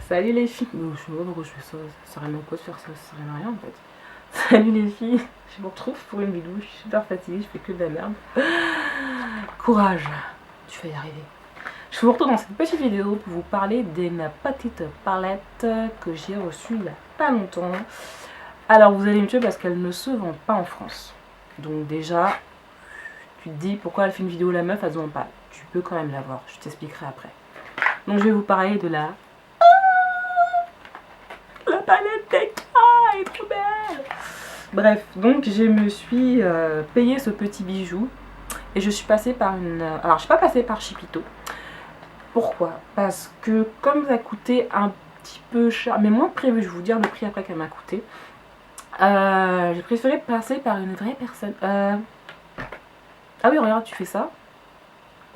Salut les filles. Bon, je sais pas pourquoi je fais ça, ça sert à rien à quoi de faire ça, ça sert à rien en fait. Salut les filles, je vous retrouve pour une vidéo, je suis super fatiguée, je fais que de la merde. Courage, tu vas y arriver. Je vous retrouve dans cette petite vidéo pour vous parler de ma petite palette que j'ai reçue il y a pas longtemps. Alors vous allez me tuer parce qu'elle ne se vend pas en France. Donc déjà, tu te dis pourquoi elle fait une vidéo la meuf, elle se vend pas. Tu peux quand même la voir, je t'expliquerai après. Donc je vais vous parler de la palette BK, elle est trop belle. Bref, donc je me suis payé ce petit bijou et je suis passée par une... Alors je suis pas passée par Chipito. Pourquoi? Parce que comme ça coûtait un petit peu cher, mais moins que prévu, je vais vous dire le prix après qu'elle m'a coûté. J'ai préféré passer par une vraie personne. Ah oui, regarde, tu fais ça.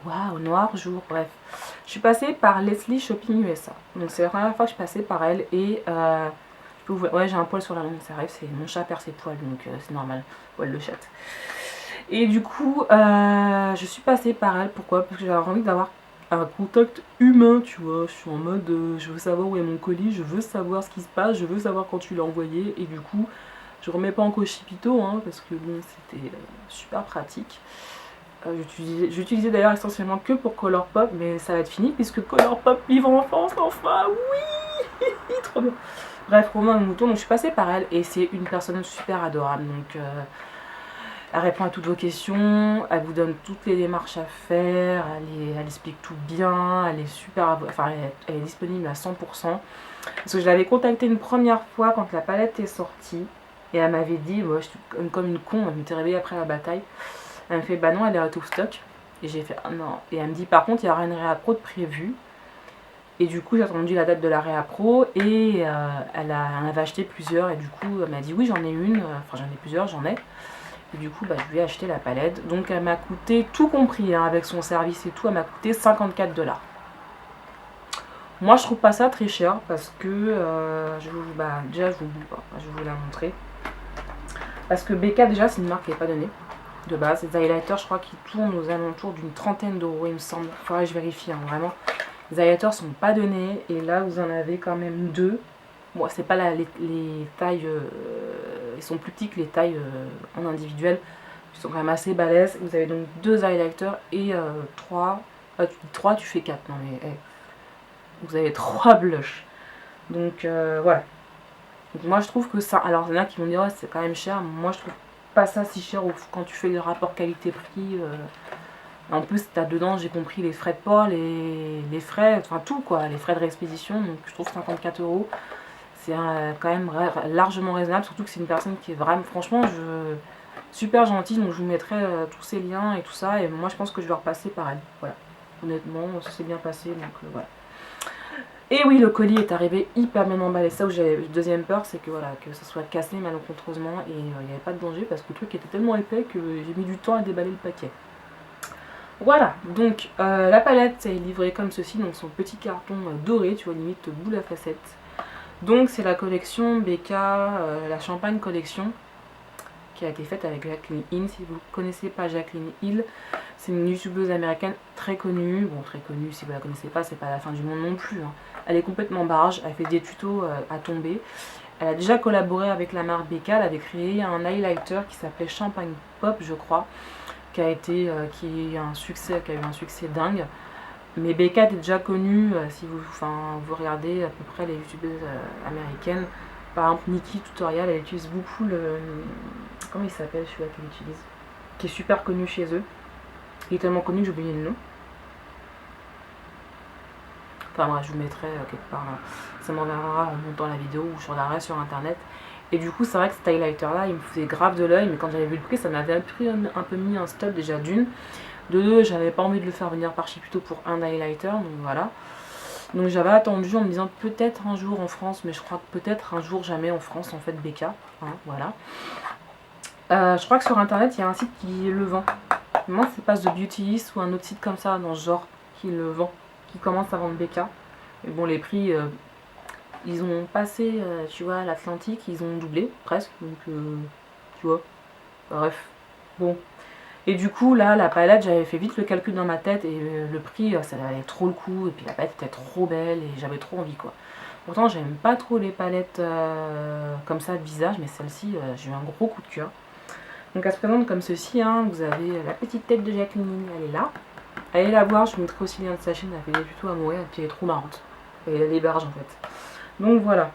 Waouh, noir jour, bref. Je suis passée par Leslie Shopping USA. Donc c'est la première fois que je passais par elle et ouais, j'ai un poil sur la langue, ça arrive, c'est mon chat perd ses poils donc c'est normal, poil de chatte. Et du coup, je suis passée par elle, pourquoi? Parce que j'avais envie d'avoir un contact humain, tu vois. Je suis en mode, je veux savoir où est mon colis, je veux savoir ce qui se passe, je veux savoir quand tu l'as envoyé et du coup, je remets pas en cause Chipito, hein, parce que bon, c'était super pratique. J'utilisais d'ailleurs essentiellement que pour Colourpop, mais ça va être fini puisque Colourpop livre en France, enfin, oui. Trop bien. Bref, Romain Mouton, donc je suis passée par elle et c'est une personne super adorable. Donc elle répond à toutes vos questions, elle vous donne toutes les démarches à faire, elle explique tout bien, elle est super, enfin elle est disponible à 100%. Parce que je l'avais contactée une première fois quand la palette est sortie et elle m'avait dit, moi je suis comme une con, elle m'était réveillée après la bataille. Elle me fait bah non, elle est out of stock. Et j'ai fait ah non. Et elle me dit par contre, il y aura une réappro de prévu. Et du coup, j'ai attendu la date de la réappro et elle en avait acheté plusieurs. Et du coup, elle m'a dit oui, j'en ai une. Enfin, j'en ai plusieurs, j'en ai. Et du coup, bah, je lui ai acheté la palette. Donc, elle m'a coûté, tout compris, hein, avec son service et tout, elle m'a coûté 54 $. Moi, je trouve pas ça très cher parce que déjà, je vais vous la montrer. Parce que BK, déjà, c'est une marque qui n'est pas donnée de base. Les highlighters, je crois qu'ils tournent aux alentours d'une trentaine d'euros, il me semble. Faudrait que je vérifie, hein, vraiment. Les highlighters sont pas donnés et là vous en avez quand même deux. Bon, c'est pas les tailles, ils sont plus petits que les tailles en individuel. Ils sont quand même assez balèzes. Vous avez donc deux highlighters et trois. Tu dis 3, tu fais 4. Non mais hey. Vous avez 3 blushs. Donc voilà. Donc, moi je trouve que ça. Alors il y en a qui vont dire ouais, c'est quand même cher. Moi je trouve pas ça si cher quand tu fais le rapport qualité-prix. En plus, t'as dedans, j'ai compris, les frais de port, les frais, enfin tout quoi, les frais de réexpédition. Donc je trouve 54 €, c'est quand même largement raisonnable. Surtout que c'est une personne qui est vraiment, franchement, super gentille. Donc je vous mettrai tous ces liens et tout ça. Et moi, je pense que je vais repasser par elle. Voilà. Honnêtement, ça s'est bien passé. Donc voilà. Et oui, le colis est arrivé hyper bien emballé. Ça où j'avais deuxième peur, c'est que voilà, que ça soit cassé malencontreusement. Et il n'y avait pas de danger parce que le truc était tellement épais que j'ai mis du temps à déballer le paquet. Voilà, donc la palette est livrée comme ceci, donc son petit carton doré, tu vois, limite boule à facettes. Donc c'est la collection BK, la Champagne Collection, qui a été faite avec Jaclyn Hill. Si vous ne connaissez pas Jaclyn Hill, c'est une youtubeuse américaine très connue. Bon, très connue, si vous la connaissez pas, c'est pas la fin du monde non plus, hein. Elle est complètement barge, elle fait des tutos à tomber. Elle a déjà collaboré avec la marque BK, elle avait créé un highlighter qui s'appelait Champagne Pop, je crois. Qui a eu un succès dingue. Mais BK est déjà connue, si vous regardez à peu près les youtubeuses américaines. Par exemple, Nikki Tutorial, elle utilise beaucoup le... Comment il s'appelle celui-là qu'elle utilise? Qui est super connu chez eux. Il est tellement connu que j'ai oublié le nom. Enfin bref, je vous mettrai quelque part là. Ça m'enverra en montant la vidéo ou je regarderai sur internet. Et du coup, c'est vrai que cet highlighter là, il me faisait grave de l'œil, mais quand j'avais vu le prix, ça m'avait un peu mis un stop déjà d'une. De deux, j'avais pas envie de le faire venir par chez plutôt pour un highlighter, donc voilà. Donc j'avais attendu en me disant peut-être un jour en France, mais je crois que peut-être un jour jamais en France, en fait, BK. Hein, voilà. Je crois que sur internet, il y a un site qui le vend. Moi, c'est pas The Beautyist ou un autre site comme ça dans ce genre qui le vend, qui commence à vendre BK. Et bon, les prix, ils ont passé, tu vois, l'Atlantique, ils ont doublé presque. Donc, tu vois, bref. Bon. Et du coup, là, la palette, j'avais fait vite le calcul dans ma tête et le prix, ça valait trop le coup. Et puis la palette était trop belle et j'avais trop envie, quoi. Pourtant, j'aime pas trop les palettes comme ça de visage, mais celle-ci, j'ai eu un gros coup de cœur. Donc elle se présente comme ceci, hein. Vous avez la petite tête de Jacqueline, elle est là. Allez la voir, je vous mettrai aussi le lien de sa chaîne, elle fait des tutos à mourir, et puis elle est trop marrante. Et elle héberge en fait. Donc voilà.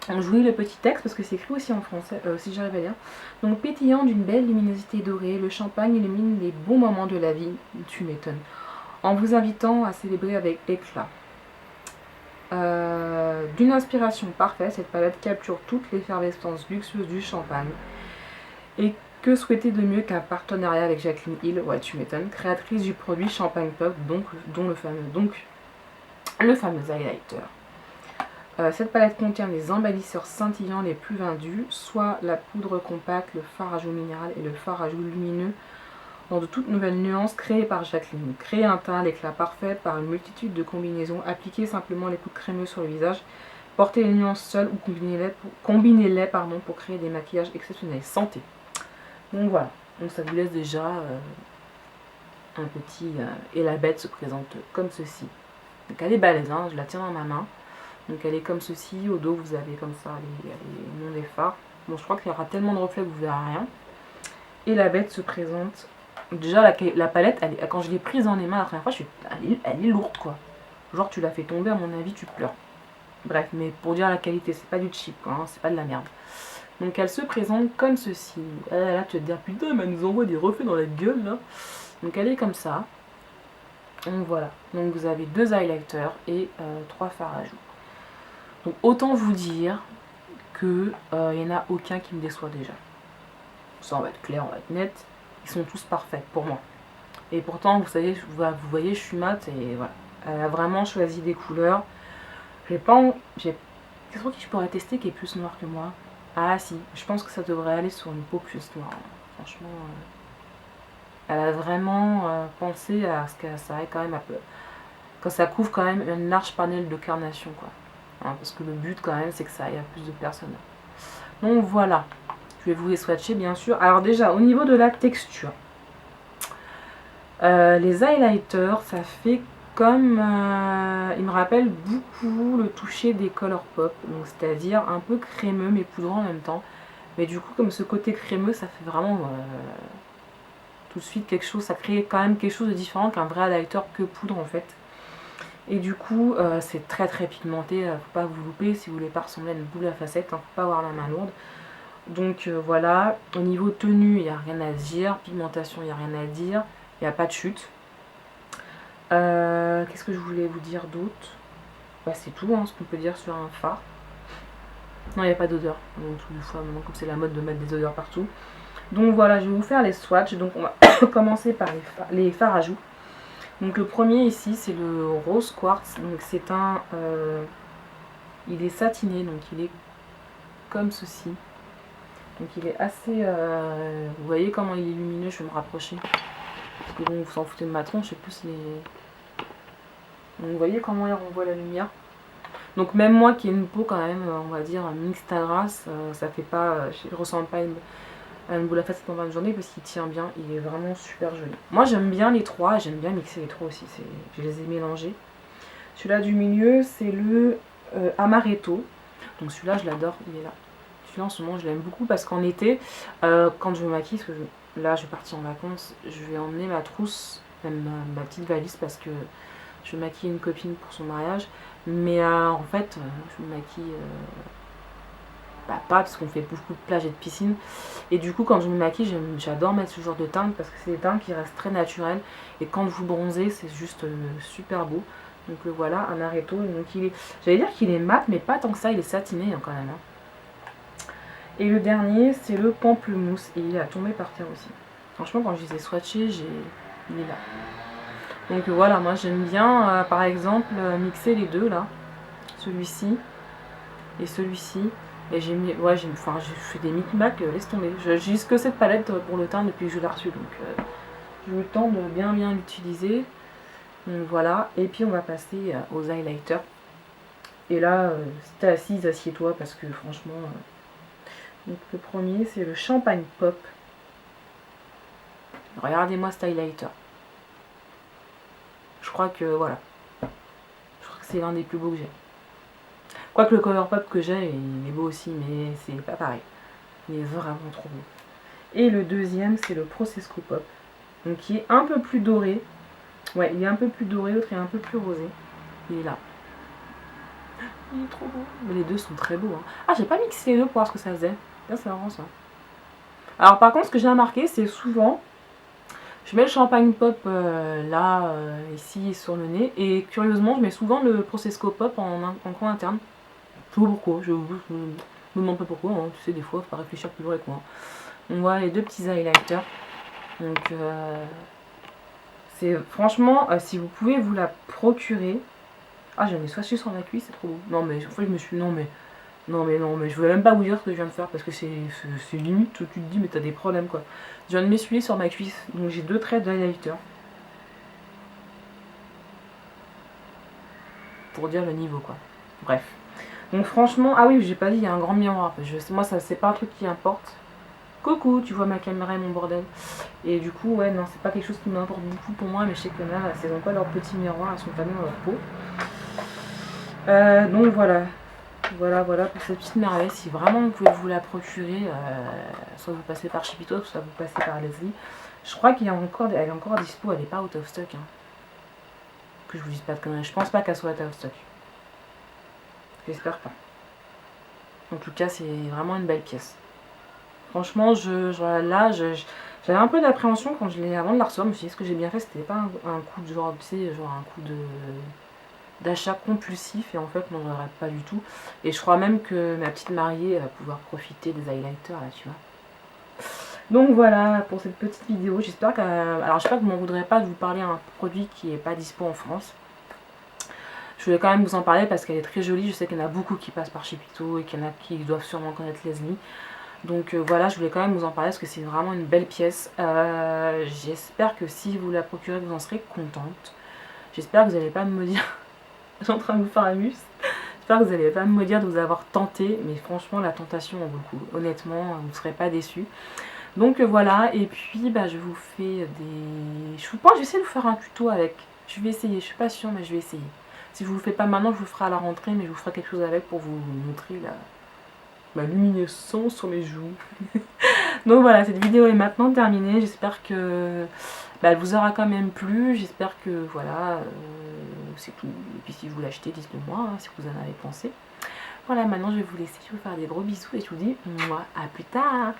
Donc, je vous lis le petit texte parce que c'est écrit aussi en français, si j'arrive à lire. Donc pétillant d'une belle luminosité dorée, le champagne illumine les bons moments de la vie, tu m'étonnes, en vous invitant à célébrer avec éclat. D'une inspiration parfaite, cette palette capture toute l'effervescence luxueuse du champagne. Et que souhaiter de mieux qu'un partenariat avec Jacqueline Hill, ouais tu m'étonnes, créatrice du produit Champagne Pop, dont le fameux highlighter. Cette palette contient les embellisseurs scintillants les plus vendus, soit la poudre compacte, le fard à joues minéral et le fard à joues lumineux, dans de toutes nouvelles nuances créées par Jacqueline. Créer un teint à l'éclat parfait par une multitude de combinaisons, appliquer simplement les coups de crémeux sur le visage, porter les nuances seules ou combiner-les pour créer des maquillages exceptionnels. Santé. Donc voilà, donc ça vous laisse déjà un petit... et la bête se présente comme ceci. Donc elle est balèze, hein, je la tiens dans ma main. Donc elle est comme ceci, au dos vous avez comme ça les noms des fards. Bon je crois qu'il y aura tellement de reflets que vous verrez rien. Et la bête se présente... Déjà la palette, quand je l'ai prise dans les mains la première fois, elle est lourde quoi. Genre tu la fais tomber, à mon avis tu pleures. Bref, mais pour dire la qualité, c'est pas du cheap quoi, hein, c'est pas de la merde. Donc elle se présente comme ceci. Là tu vas te dire putain mais elle nous envoie des reflets dans la gueule là. Donc elle est comme ça. Donc voilà. Donc vous avez 2 highlighters et 3 fards à joues. Donc autant vous dire que il n'y en a aucun qui me déçoit déjà. Ça on va être clair, on va être net. Ils sont tous parfaits pour moi. Et pourtant vous voyez je suis mat et voilà. Elle a vraiment choisi des couleurs. Qu'est-ce qui je pourrais tester qui est plus noir que moi? Ah si, je pense que ça devrait aller sur une peau plus noire. Franchement, elle a vraiment pensé à ce que ça ait quand même un peu... Quand ça couvre quand même une large panel de carnation quoi. Hein, parce que le but quand même c'est que ça aille à plus de personnes. Donc voilà, je vais vous les swatcher bien sûr. Alors déjà au niveau de la texture, les highlighters ça fait comme... il me rappelle beaucoup le toucher des Colourpop, donc c'est-à-dire un peu crémeux mais poudreux en même temps. Mais du coup comme ce côté crémeux ça fait vraiment tout de suite quelque chose, ça crée quand même quelque chose de différent qu'un vrai highlighter que poudre en fait. Et du coup c'est très très pigmenté, faut pas vous louper si vous voulez pas ressembler à une boule à facettes, hein, faut pas avoir la main lourde. Donc voilà, au niveau tenue il n'y a rien à dire, pigmentation il n'y a rien à dire, il n'y a pas de chute. Qu'est-ce que je voulais vous dire d'autre? Bah, c'est tout hein, ce qu'on peut dire sur un fard. Non, il n'y a pas d'odeur. Donc, une fois, maintenant, comme c'est la mode de mettre des odeurs partout. Donc voilà, je vais vous faire les swatchs. Donc on va commencer par les fards à joues. Donc le premier ici, c'est le rose quartz. Donc c'est un... il est satiné, donc il est comme ceci. Donc il est assez... vous voyez comment il est lumineux, je vais me rapprocher. Parce que bon, vous s'en foutez de ma tronche, je sais plus si les... Donc vous voyez comment il renvoie la lumière. Donc même moi qui ai une peau quand même, on va dire, mixte à grasse, ça fait pas... je ressemble pas à une boule à facette en fin de journée parce qu'il tient bien, il est vraiment super joli. Moi j'aime bien les trois, j'aime bien mixer les trois aussi, je les ai mélangés. Celui-là du milieu, c'est le Amaretto. Donc celui-là je l'adore, il est là. Celui-là en ce moment je l'aime beaucoup parce qu'en été, quand je me maquille, parce que là je vais partir en vacances, je vais emmener ma trousse, même ma petite valise parce que je maquille une copine pour son mariage. Mais en fait, je me maquille pas parce qu'on fait beaucoup de plages et de piscines. Et du coup, quand je me maquille, j'adore mettre ce genre de teinte parce que c'est des teintes qui restent très naturelles. Et quand vous bronzez, c'est juste super beau. Donc voilà, un Amaretto. Donc j'allais dire qu'il est mat, mais pas tant que ça, il est satiné hein, quand même. Hein. Et le dernier, c'est le Pamplemousse. Et il a tombé par terre aussi. Franchement, quand je les ai swatchés, il est là. Donc voilà, moi j'aime bien par exemple mixer les deux là, celui-ci et celui-ci. Et j'ai mis, ouais, j'ai fait des micmacs, laisse tomber. J'utilise que cette palette pour le teint depuis que je l'ai reçue, donc J'ai eu le temps de bien l'utiliser. Donc voilà, et puis on va passer aux highlighters. Et là, si t'es assise, assieds-toi parce que franchement... donc le premier, c'est le Champagne Pop. Regardez-moi cet highlighter. Je crois que, voilà. Je crois que c'est l'un des plus beaux que j'ai. Quoique le Cover Pop que j'ai, il est beau aussi, mais c'est pas pareil. Il est vraiment trop beau. Et le deuxième, c'est le Procesco Pop. Donc qui est un peu plus doré. Ouais, il est un peu plus doré, l'autre est un peu plus rosé. Il est là. Il est trop beau. Mais les deux sont très beaux. Hein. Ah, j'ai pas mixé les deux pour voir ce que ça faisait. Là, c'est marrant ça. Alors par contre, ce que j'ai remarqué, c'est souvent... Je mets le Champagne Pop là, ici, sur le nez. Et curieusement, je mets souvent le Procesco Pop en coin interne. Je sais pas pourquoi. Je me demande pas pourquoi. Hein. Tu sais, des fois, faut pas réfléchir plus loin que moi. On voit les deux petits highlighters. Donc, c'est franchement, si vous pouvez vous la procurer. Ah, j'en ai swatché sur ma cuisse, c'est trop beau. Non, mais en fait, je me suis. Non, mais je voulais même pas vous dire ce que je viens de faire parce que c'est limite. Tu te dis, mais t'as des problèmes quoi. Je viens de m'essuyer sur ma cuisse. Donc, j'ai 2 traits d'highlighter. Pour dire le niveau quoi. Bref. Donc, franchement. Ah oui, j'ai pas dit, il y a un grand miroir. Moi, ça, c'est pas un truc qui importe. Coucou, tu vois ma caméra et mon bordel. Et du coup, ouais, non, c'est pas quelque chose qui m'importe beaucoup pour moi, mais je sais que là, elles ont pas leur petit miroir, elles sont pas dans leur peau. Donc voilà. Voilà pour cette petite merveille. Si vraiment vous pouvez vous la procurer, soit vous passez par Chipito, soit vous passez par Leslie. Je crois qu'elle est encore dispo, elle est pas out of stock. Hein. Que je vous dise pas de conneries. Je pense pas qu'elle soit out of stock. J'espère pas. En tout cas, c'est vraiment une belle pièce. Franchement, j'avais un peu d'appréhension quand je l'ai avant de la recevoir. Je me suis dit, ce que j'ai bien fait, c'était pas un coup de genre, tu sais, genre un coup d'achat compulsif. Et en fait, non, je regrette pas du tout. Et je crois même que ma petite mariée va pouvoir profiter des highlighters, là, tu vois. Donc voilà pour cette petite vidéo. J'espère que... Alors, j'espère que vous m'en voudrez pas de vous parler d'un produit qui est pas dispo en France. Je voulais quand même vous en parler parce qu'elle est très jolie. Je sais qu'il y en a beaucoup qui passent par Chipito et qu'il y en a qui doivent sûrement connaître Leslie. Donc voilà, je voulais quand même vous en parler parce que c'est vraiment une belle pièce. J'espère que si vous la procurez, vous en serez contente. J'espère que vous n'allez pas me dire... Je suis en train de vous faire un mus. J'espère que vous n'allez pas me dire de vous avoir tenté. Mais franchement, la tentation en vaut le coup. Honnêtement, vous ne serez pas déçus. Donc voilà, et puis bah, je vous fais des... Je pense que je vais essayer de vous faire un tuto avec. Je vais essayer, je suis pas sûre, mais je vais essayer. Si je vous le fais pas maintenant, je vous ferai à la rentrée, mais je vous ferai quelque chose avec pour vous montrer ma luminescence sur mes joues. Donc voilà, cette vidéo est maintenant terminée. J'espère que elle vous aura quand même plu. J'espère que voilà, c'est tout. Et puis si vous l'achetez, dites-le moi hein, si vous en avez pensé. Voilà, maintenant je vais vous laisser. Je vais vous faire des gros bisous et je vous dis moi à plus tard.